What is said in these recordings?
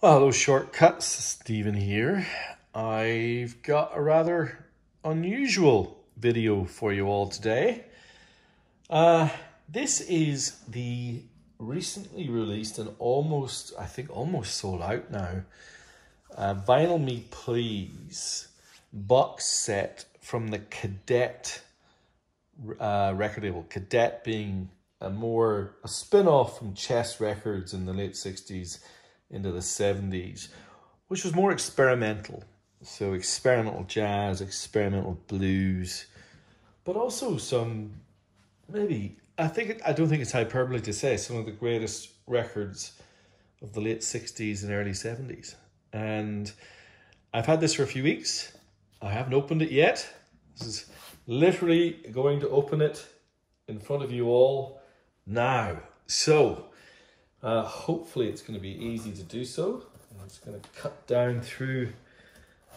Well, hello Shortcuts, Stephen here. I've got a rather unusual video for you all today. This is the recently released and almost sold out now, Vinyl Me Please box set from the Cadet record label. Cadet being a spin-off from Chess Records in the late 60s into the 70s, which was more experimental. So experimental jazz, experimental blues, but also some, I don't think it's hyperbole to say, some of the greatest records of the late 60s and early 70s. And I've had this for a few weeks. I haven't opened it yet. This is literally going to open it in front of you all now. So hopefully it's going to be easy to do so. I'm just going to cut down through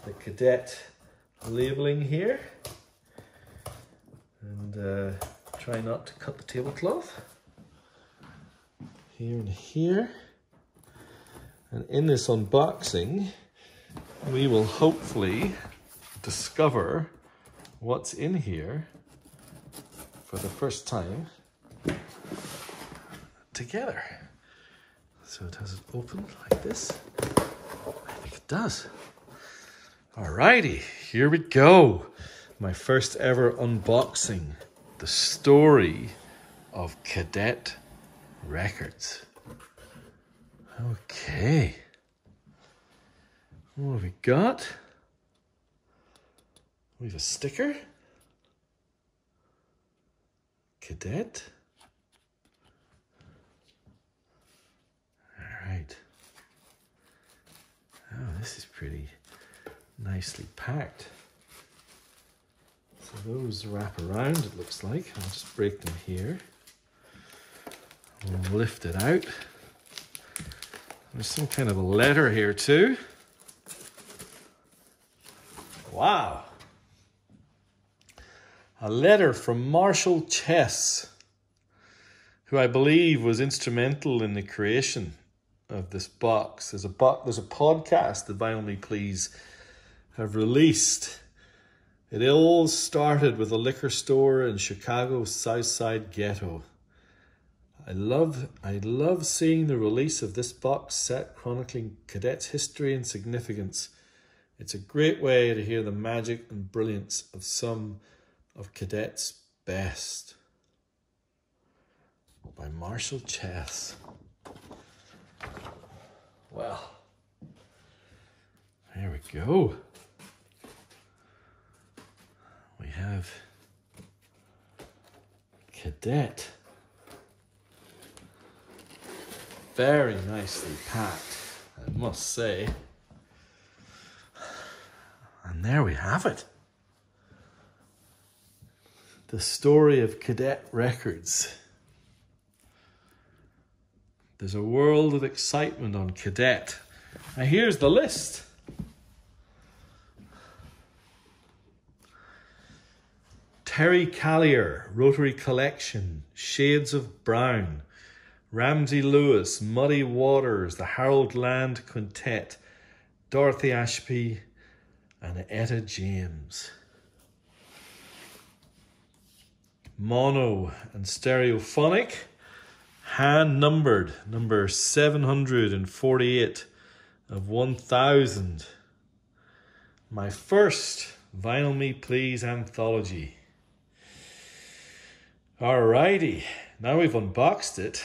the Cadet labeling here and try not to cut the tablecloth. Here and here. And in this unboxing, we will hopefully discover what's in here for the first time together. So does it open like this? I think it does. Alrighty, here we go. My first ever unboxing. The story of Cadet Records. Okay. What have we got? We have a sticker. Cadet. Alright. Oh, this is pretty nicely packed. So those wrap around, it looks like. I'll just break them here. We'll lift it out. There's some kind of a letter here too. Wow. A letter from Marshall Chess, who I believe was instrumental in the creation of this box. There's a podcast that Vinyl Me Please have released. It all started with a liquor store in Chicago's South Side ghetto. I love seeing the release of this box set chronicling Cadet's history and significance. It's a great way to hear the magic and brilliance of some of Cadet's best. By Marshall Chess. Well, there we go. We have Cadet. Very nicely packed, I must say. And there we have it. The story of Cadet Records. There's a world of excitement on Cadet. Now here's the list. Terry Callier, Rotary Collection, Shades of Brown, Ramsey Lewis, Muddy Waters, the Harold Land Quintet, Dorothy Ashby, and Etta James. Mono and stereophonic, hand numbered, number 748 of 1000. My first Vinyl Me Please anthology. Alrighty, now we've unboxed it,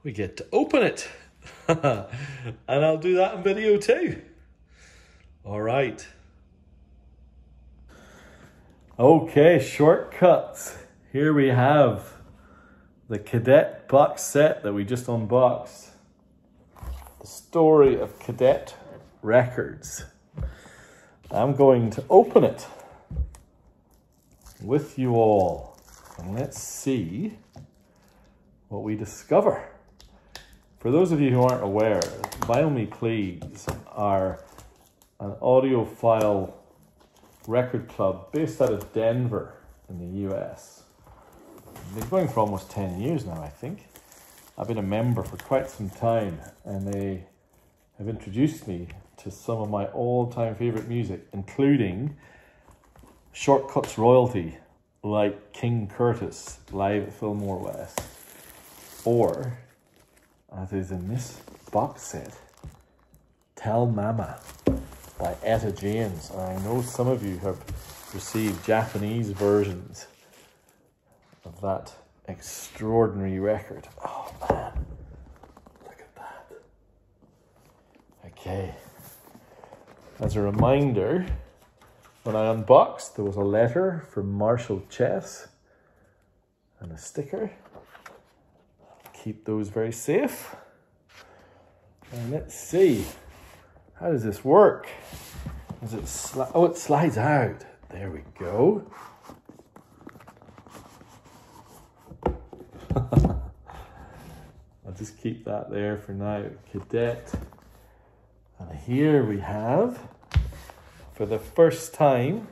we get to open it. And I'll do that in video too. Alright. Okay, shortcuts. Here we have the Cadet box set that we just unboxed. The story of Cadet Records. I'm going to open it with you all. And let's see what we discover. For those of you who aren't aware, Vinyl Me Please are an audiophile record club based out of Denver in the US. They've been going for almost 10 years now, I think. I've been a member for quite some time, and they have introduced me to some of my all-time favorite music, including Shortcuts royalty, like King Curtis live at Fillmore West, or, as is in this box set, Tell Mama by Etta James. And I know some of you have received Japanese versions of that extraordinary record. Oh man, look at that. Okay, as a reminder, when I unboxed, there was a letter from Marshall Chess and a sticker. Keep those very safe. And let's see, how does this work? Does it oh, it slides out. There we go. I'll just keep that there for now. Cadet. And here we have, for the first time,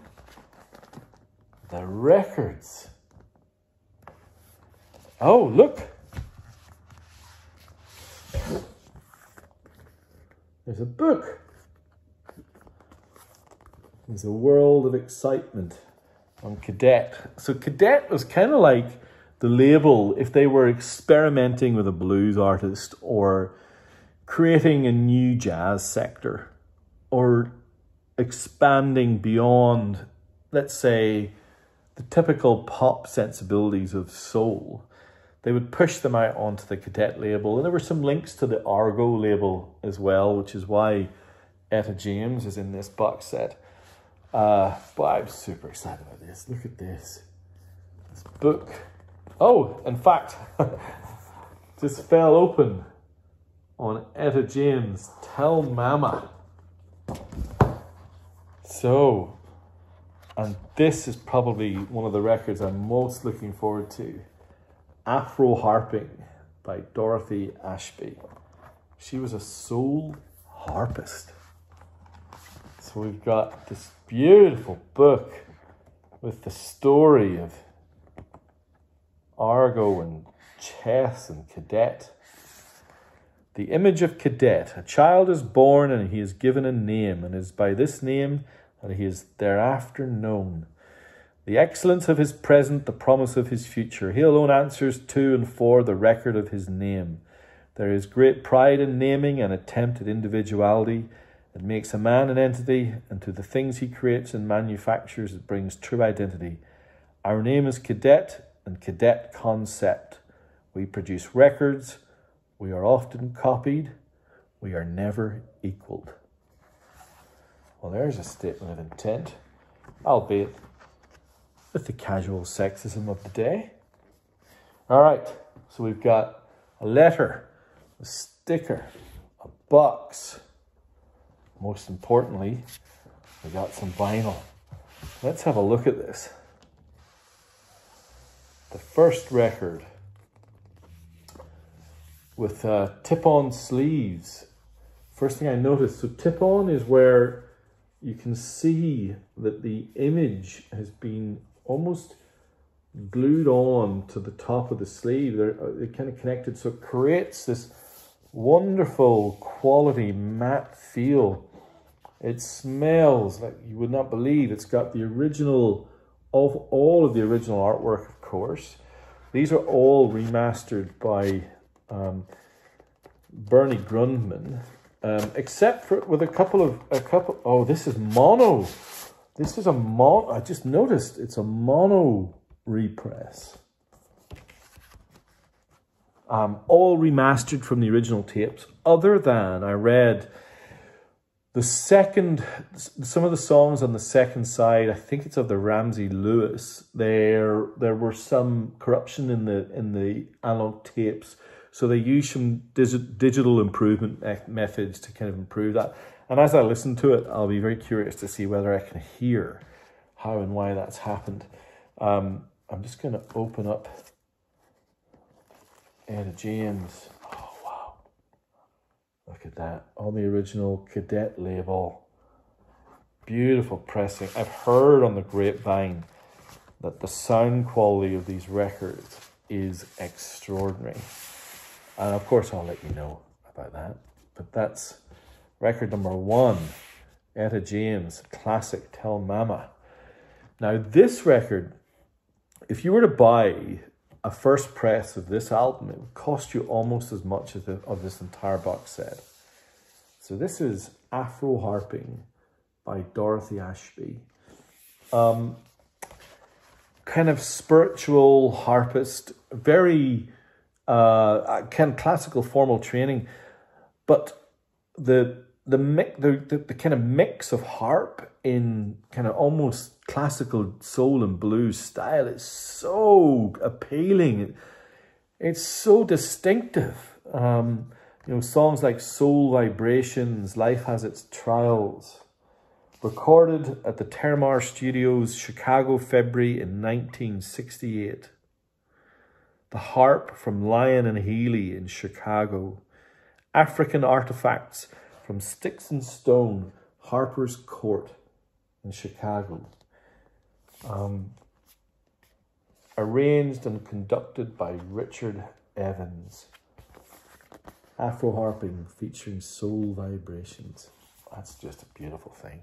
the records. Oh, look. There's a book. There's a world of excitement on Cadet. So Cadet was kind of like the label if they were experimenting with a blues artist or creating a new jazz sector or expanding beyond, let's say, the typical pop sensibilities of soul. They would push them out onto the Cadet label. And there were some links to the Argo label as well, which is why Etta James is in this box set. But I'm super excited about this. Look at this. This book. Oh, in fact, just fell open on Etta James, Tell Mama. So, and this is probably one of the records I'm most looking forward to. Afro Harping by Dorothy Ashby. She was a soul harpist. So we've got this beautiful book with the story of Argo and Chess and Cadet. The image of Cadet. A child is born and he is given a name, and it is by this name that he is thereafter known. The excellence of his present, the promise of his future. He alone answers to and for the record of his name. There is great pride in naming and attempt at individuality. It makes a man an entity, and to the things he creates and manufactures it brings true identity. Our name is Cadet and Cadet Concept. We produce records. We are often copied. We are never equaled. Well, there's a statement of intent, albeit with the casual sexism of the day. All right, so we've got a letter, a sticker, a box. Most importantly, we got some vinyl. Let's have a look at this. The first record with tip-on sleeves. First thing I noticed, so tip-on is where you can see that the image has been almost glued on to the top of the sleeve. They're kind of connected, so it creates this wonderful quality matte feel. It smells like you would not believe. It's got the original, of all of the original artwork, of course. These are all remastered by Bernie Grundman, except for with a couple. Oh, this is mono. This is a mono. I just noticed it's a mono repress. All remastered from the original tapes, other than I read the second, some of the songs on the second side, I think it's of the Ramsey Lewis. There were some corruption in the analog tapes, so they used some digital improvement methods to kind of improve that. And as I listen to it, I'll be very curious to see whether I can hear how and why that's happened. I'm just going to open up Etta James. Oh, wow. Look at that. On the original Cadet label. Beautiful pressing. I've heard on the grapevine that the sound quality of these records is extraordinary. And of course, I'll let you know about that. But that's record number 1, Etta James, classic Tell Mama. Now this record, if you were to buy a first press of this album, it would cost you almost as much as of this entire box set. So this is Afro Harping by Dorothy Ashby. Kind of spiritual harpist, very kind of classical formal training, but the kind of mix of harp in kind of almost classical soul and blues style is so appealing. It's so distinctive. You know, songs like Soul Vibrations, Life Has Its Trials, recorded at the Termar Studios, Chicago, February in 1968. The Harp from Lion and Healy in Chicago. African Artifacts from Sticks and Stone, Harper's Court in Chicago. Arranged and conducted by Richard Evans. Afro Harping featuring Soul Vibrations. That's just a beautiful thing.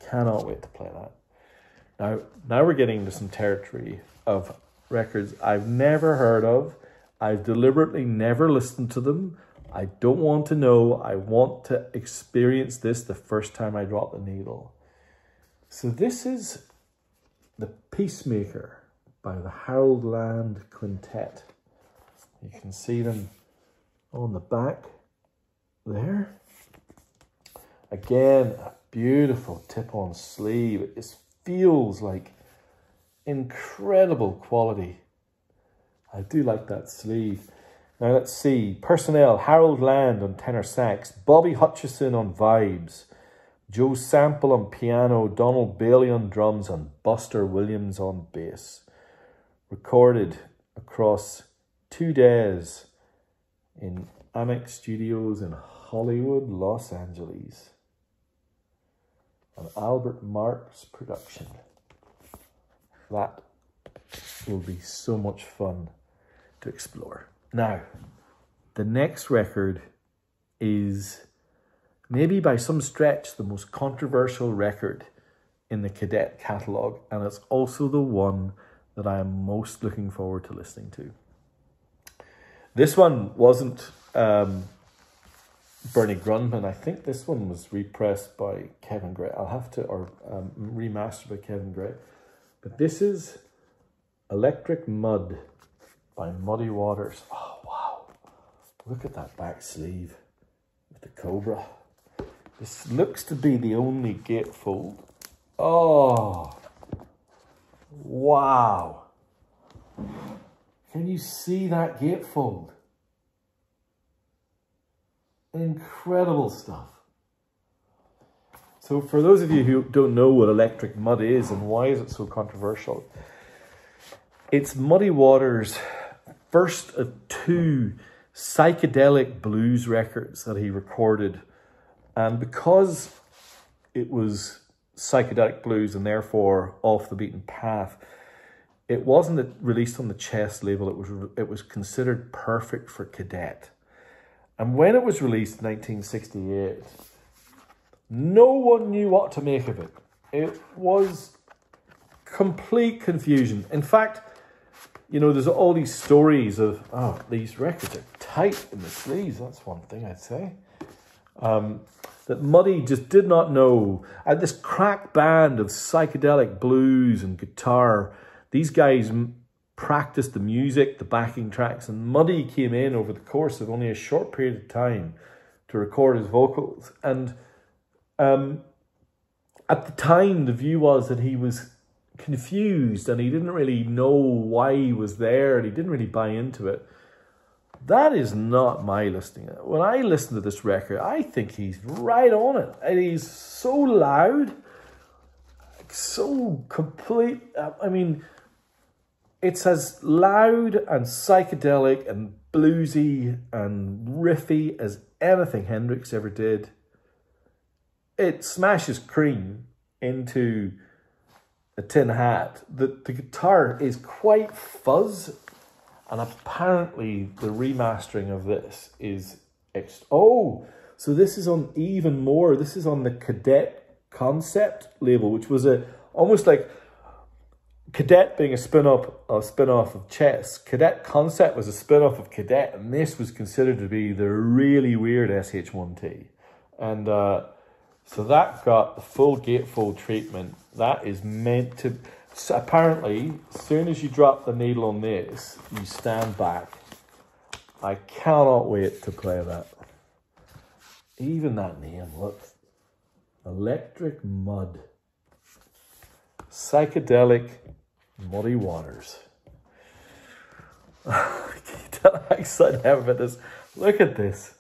Cannot wait to play that. Now we're getting into some territory of records I've never heard of. I've deliberately never listened to them. I don't want to know. I want to experience this the first time I drop the needle. So this is The Peacemaker by the Harold Land Quintet. You can see them on the back there. Again, a beautiful tip-on sleeve. It just feels like incredible quality. I do like that sleeve. Now let's see. Personnel: Harold Land on tenor sax, Bobby Hutchison on vibes, Joe Sample on piano, Donald Bailey on drums, and Buster Williams on bass. Recorded across 2 days in Amex Studios in Hollywood, Los Angeles. An Albert Marks production. That will be so much fun to explore. Now, the next record is maybe by some stretch the most controversial record in the Cadet catalogue, and it's also the one that I am most looking forward to listening to. This one wasn't Bernie Grundman. I think this one was repressed by Kevin Gray. I'll have to, or remastered by Kevin Gray. But this is Electric Mud by Muddy Waters. Oh, wow. Look at that back sleeve with the cobra. This looks to be the only gatefold. Oh, wow. Can you see that gatefold? Incredible stuff. So for those of you who don't know what Electric Mud is and why is it so controversial, it's Muddy Waters' first of 2 psychedelic blues records that he recorded. And because it was psychedelic blues and therefore off the beaten path, it wasn't released on the Chess label. It was considered perfect for Cadet. And when it was released in 1968, no one knew what to make of it. It was complete confusion. In fact, you know, there's all these stories of, oh, these records are tight in the sleeves. That's one thing I'd say. That Muddy just did not know. This crack band of psychedelic blues and guitar, these guys practiced the music, the backing tracks, and Muddy came in over the course of only a short period of time to record his vocals. And at the time, the view was that he was confused and he didn't really know why he was there and he didn't really buy into it. That is not my listening. When I listen to this record, I think he's right on it. And he's so loud, so complete. I mean, it's as loud and psychedelic and bluesy and riffy as anything Hendrix ever did. It smashes cream into a tin hat. The guitar is quite fuzz, and apparently the remastering of this is... Oh, So this is on even more. This is on the Cadet concept label, which was almost like Cadet being a spin-off of Chess. Cadet concept was a spin-off of Cadet, and this was considered to be the really weird SH1T. And so that got the full gatefold treatment. That is meant to... So apparently, as soon as you drop the needle on this, you stand back. I cannot wait to play that. Even that name, look. Electric Mud. Psychedelic Muddy Waters. Can you tell how excited I am about this? Look at this.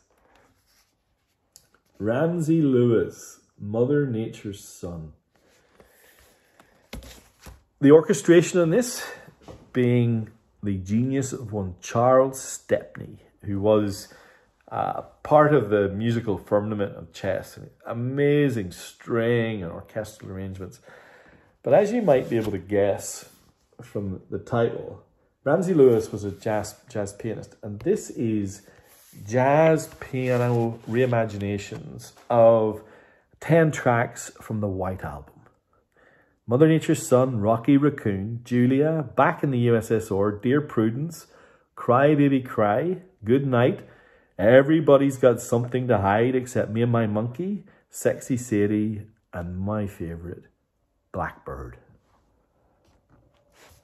Ramsey Lewis, Mother Nature's Son. The orchestration on this being the genius of one Charles Stepney, who was part of the musical firmament of Chess. Amazing string and orchestral arrangements. But as you might be able to guess from the title, Ramsey Lewis was a jazz pianist, and this is jazz piano reimaginations of 10 tracks from the White Album. Mother Nature's Son, Rocky Raccoon, Julia, Back in the USSR, Dear Prudence, Cry Baby Cry, Good Night, Everybody's Got Something to Hide Except Me and My Monkey, Sexy Sadie, and my favourite, Blackbird.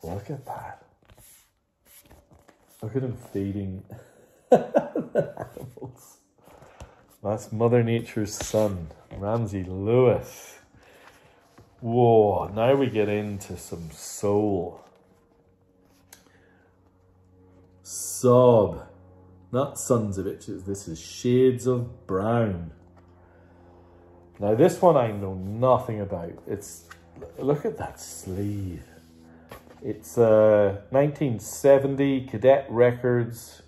Look at that. Look at him feeding the animals. That's Mother Nature's Son, Ramsey Lewis. Whoa, now we get into some soul. Sob. Not Sons of Bitches, this is Shades of Brown. Now this one I know nothing about. Look at that sleeve. It's 1970, Cadet Records.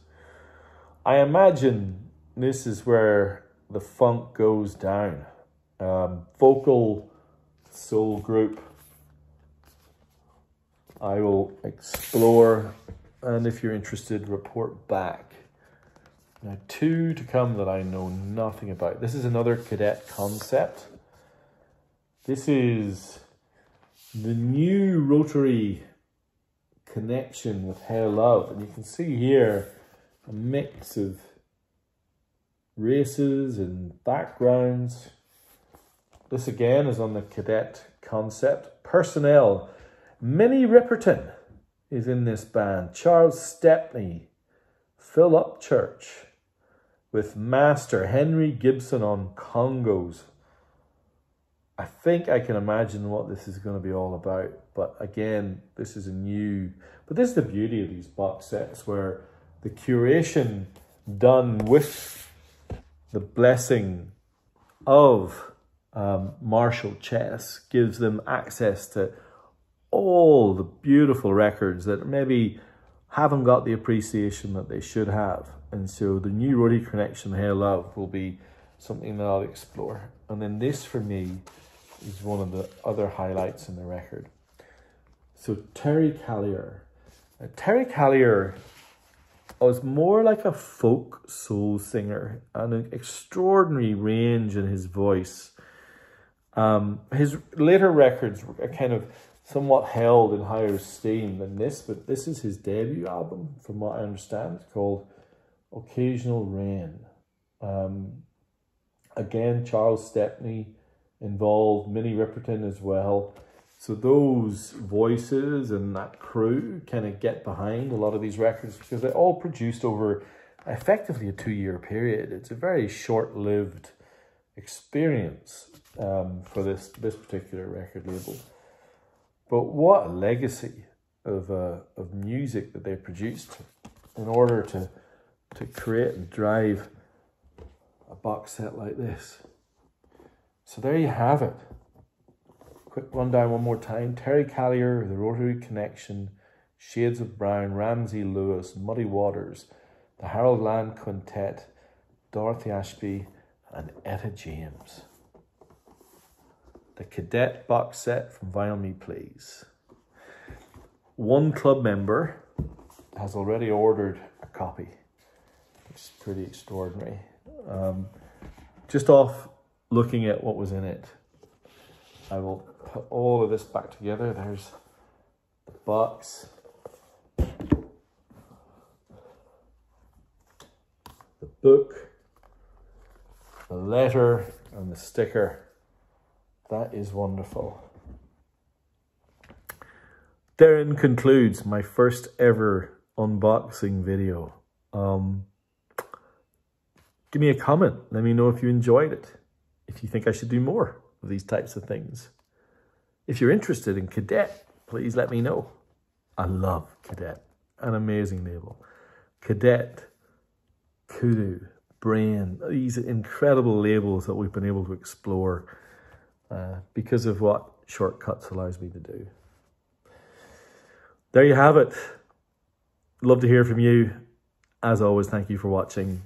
I imagine this is where the funk goes down. Vocal soul group. I will explore, and if you're interested, report back. Now, 2 to come that I know nothing about. This is another Cadet concept. This is the new rotary connection with Hair Love, and you can see here a mix of races and backgrounds. This again is on the Cadet concept. Personnel. Minnie Riperton is in this band. Charles Stepney. Phil Upchurch with Master Henry Gibson on congos. I think I can imagine what this is going to be all about. But again, this is but this is the beauty of these box sets, where the curation done with the blessing of Marshall Chess gives them access to all the beautiful records that maybe haven't got the appreciation that they should have. And so the new rotary connection, Hair Love, will be something that I'll explore. And then this for me is one of the other highlights in the record. So Terry Callier. Terry Callier was more like a folk soul singer, and an extraordinary range in his voice. His later records are kind of somewhat held in higher esteem than this, but this is his debut album, from what I understand, called Occasional Rain. Again, Charles Stepney involved, Minnie Riperton as well. So those voices and that crew kind of get behind a lot of these records, because they're all produced over effectively a 2-year period. It's a very short-lived experience for this particular record label. But what a legacy of music that they produced in order to create and drive a box set like this. So there you have it. Quick rundown one more time. Terry Callier, The Rotary Connection, Shades of Brown, Ramsey Lewis, Muddy Waters, the Harold Land Quintet, Dorothy Ashby, and Etta James. The Cadet box set from Vinyl Me Please. One club member has already ordered a copy, which is pretty extraordinary. just off looking at what was in it, I will put all of this back together. There's the box, the book, the letter, and the sticker. That is wonderful. Therein concludes my first ever unboxing video. Give me a comment. Let me know if you enjoyed it. If you think I should do more of these types of things. If you're interested in Cadet, please let me know. I love Cadet. An amazing label. Cadet, Kudu, Brain. These incredible labels that we've been able to explore because of what Shortcuts allows me to do. There you have it. Love to hear from you. As always, thank you for watching.